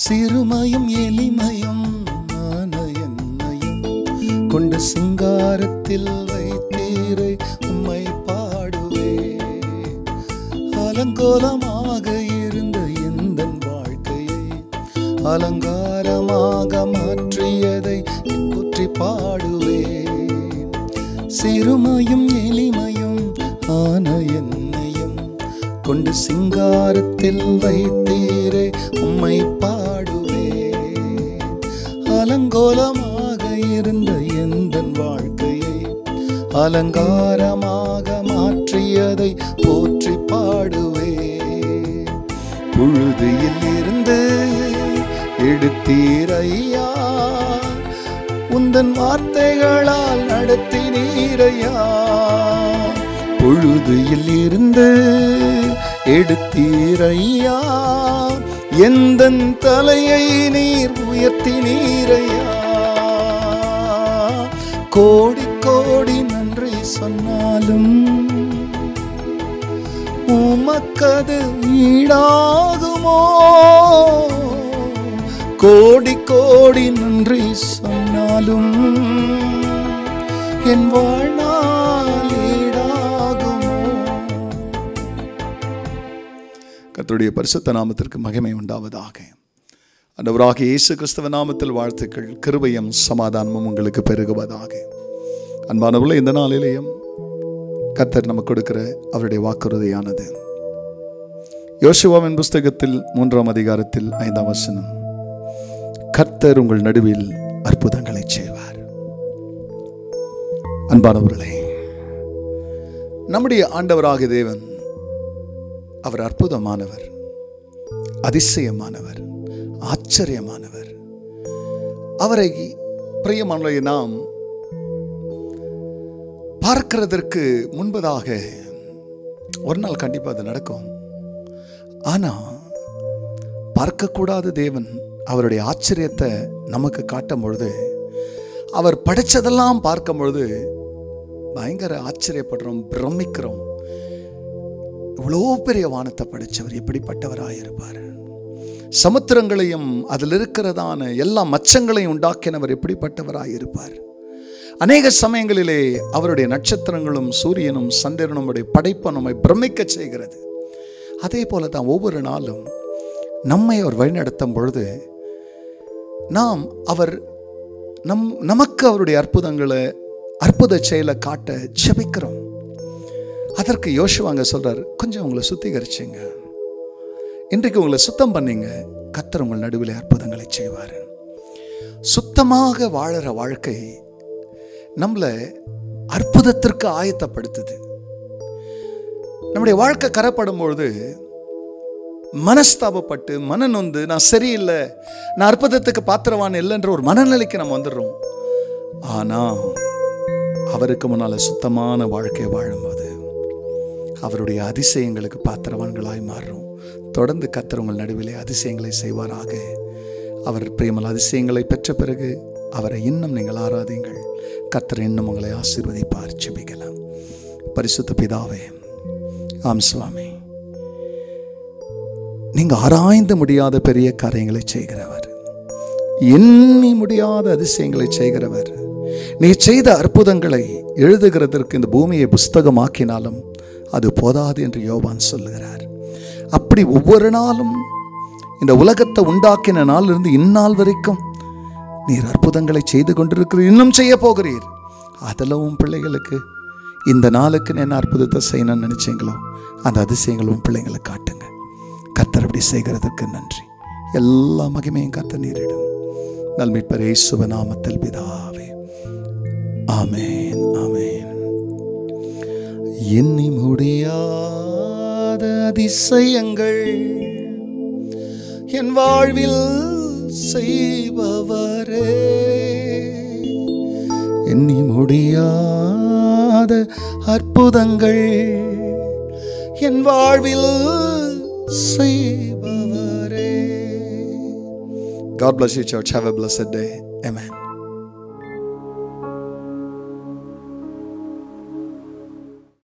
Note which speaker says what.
Speaker 1: சிறுமையும் எளிமையும் ஆன என்னையும் கொண்டு சிங்காரத்தில் வைத்தீரை உம்மை பாடுவே. அலங்கோலமாக இருந்த எந்தன் வாழ்க்கையை அலங்காரமாக மாற்றியதை போற்றி பாடுவே. சிறுமையும் எளிமையும் ஆன என்னையும் கொண்டு சிங்காரத்தில் வைத்தீரே உம்மை பாடுவே. அலங்கோலமாக இருந்த எந்தன் வாழ்க்கையை அலங்காரமாக மாற்றியதை போற்றி பாடுவே. புழுதியில் இருந்து எடுத்தீரையா, உந்தன் வார்த்தைகளால் நடத்தினீரையா. புழுதியில் இருந்து எடுத்தீரையா, எந்தன் தலையை நீர் உயர்த்தினீரையா. கோடி கோடி நன்றி சொன்னாலும் உமக்கது ஈடாகுமோ. கோடி கோடி நன்றி சொன்னாலும் என் வாழ்நாள் ஈடாகுமோ. கர்த்தருடைய பரிசுத்த நாமத்திற்கு மகிமை உண்டாவதாக. ஆண்டவராகிய இயேசு கிறிஸ்துவ நாமத்தில் வாழ்த்துக்கள், கிருபையும் சமாதானமும் உங்களுக்கு பெருகுவதாக. அன்பானவர்களே, இந்த நாளிலேயும் கர்த்தர் நமக்கு கொடுக்கிற அவருடைய வாக்குறுதியானது யோசுவாவின் புஸ்தகத்தில் 3ஆம் அதிகாரத்தில் 5ஆம் வசனம், கர்த்தர் உங்கள் நடுவில் அற்புதங்களை செய்வார். அன்பானவர்களே, நம்முடைய ஆண்டவராகிய தேவன் அவர் அற்புதமானவர், அதிசயமானவர், ஆச்சரியமானவர். அவரை பிரியமானவர்களே நாம் பார்க்கிறதற்கு முன்பதாக ஒரு நாள் கண்டிப்பாக அது நடக்கும். ஆனால் பார்க்கக்கூடாத தேவன் அவருடைய ஆச்சரியத்தை நமக்கு காட்டும் பொழுது, அவர் படைச்சதெல்லாம் பார்க்கும் பொழுது பயங்கர ஆச்சரியப்படுறோம், பிரமிக்கிறோம். இவ்வளோ பெரிய வானத்தை படைச்சவர் எப்படிப்பட்டவராயிருப்பார்? சமுத்திரங்களையும் அதில் இருக்கிறதான எல்லா மச்சங்களையும் உண்டாக்கினவர் எப்படிப்பட்டவராயிருப்பார்? அநேக சமயங்களிலே அவருடைய நட்சத்திரங்களும் சூரியனும் சந்திரனும் படைப்பு நம்மை பிரமிக்க செய்கிறது. அதே போல தான் ஒவ்வொரு நாளும் நம்மை அவர் வழிநடத்தும் பொழுது நாம் நமக்கு அவருடைய அற்புதங்களை, அற்புத செயலை காட்ட ஜெபிக்கிறோம். அதற்கு யோசுவாங்க சொல்றார், கொஞ்சம் உங்களை சுத்திகரிச்சுங்க, இன்றைக்கு உங்களை சுத்தம் பண்ணீங்க, கர்த்தர் உங்கள் நடுவில் அற்புதங்களை செய்வார். சுத்தமாக வாழற வாழ்க்கை நம்மளை அற்புதத்திற்கு ஆயத்தப்படுத்துது. நம்முடைய வாழ்க்கை கரப்படும் பொழுது மனஸ்தாபப்பட்டு மனநொந்து நான் சரியில்லை, நான் அற்புதத்துக்கு பாத்திரவான் இல்லைன்ற ஒரு மனநிலைக்கு நம்ம வந்துடுறோம். ஆனால் அவருக்கு முன்னால் சுத்தமான வாழ்க்கையை வாழும்போது அவருடைய அதிசயங்களுக்கு பாத்திரவான்களாய் மாறும். தொடர்ந்து கர்த்தர் உங்கள் நடுவிலே அதிசயங்களை செய்வாராக. அவர் பிரியமான அதிசயங்களை பெற்ற பிறகு அவரை இன்னும் நீங்கள் ஆராதிங்கள். கர்த்தர் இன்னும் உங்களை ஆசீர்வதிப்பார். ஜெபிக்கலாம். பரிசுத்த பிதாவே, ஆம் சுவாமி, நீங்க ஆராய்ந்து முடியாத பெரிய காரியங்களை செய்கிறவர், எண்ணி முடியாத அதிசயங்களை செய்கிறவர். நீ செய்த அற்புதங்களை எழுதுகிறதற்கு இந்த பூமியை புஸ்தகமாக்கினாலும் அது போதாது என்று யோவான் சொல்லுகிறார். அப்படி ஒவ்வொரு நாளும் இந்த உலகத்தை உண்டாக்கின நாளிலிருந்து இந்நாள் வரைக்கும் நீர் அற்புதங்களை செய்து கொண்டிருக்கிறீர், இன்னும் செய்ய போகிறீர். அதில் உன் பிள்ளைகளுக்கு இந்த நாளுக்கு என்ன அற்புதத்தை செய்யணும்னு நினைச்சீங்களோ அந்த அதிசயங்களும் பிள்ளைங்களை காட்டுங்க. கர்த்தர் அப்படி செய்கிறதுக்கு நன்றி. எல்லா மகிமையும் கர்த்தர் நீரிடும். நல்மீட்பர் இயேசுவின் நாமத்தில் பிதாவே, ஆமென், ஆமென். எண்ணி முடியாத அதிசயங்கள் என் வாழ்வில் செய்பவரே, எண்ணி முடியாத அற்புதங்கள் என் வாழ்வில் செய்பவரே. God bless you, church. Have a blessed day. Amen.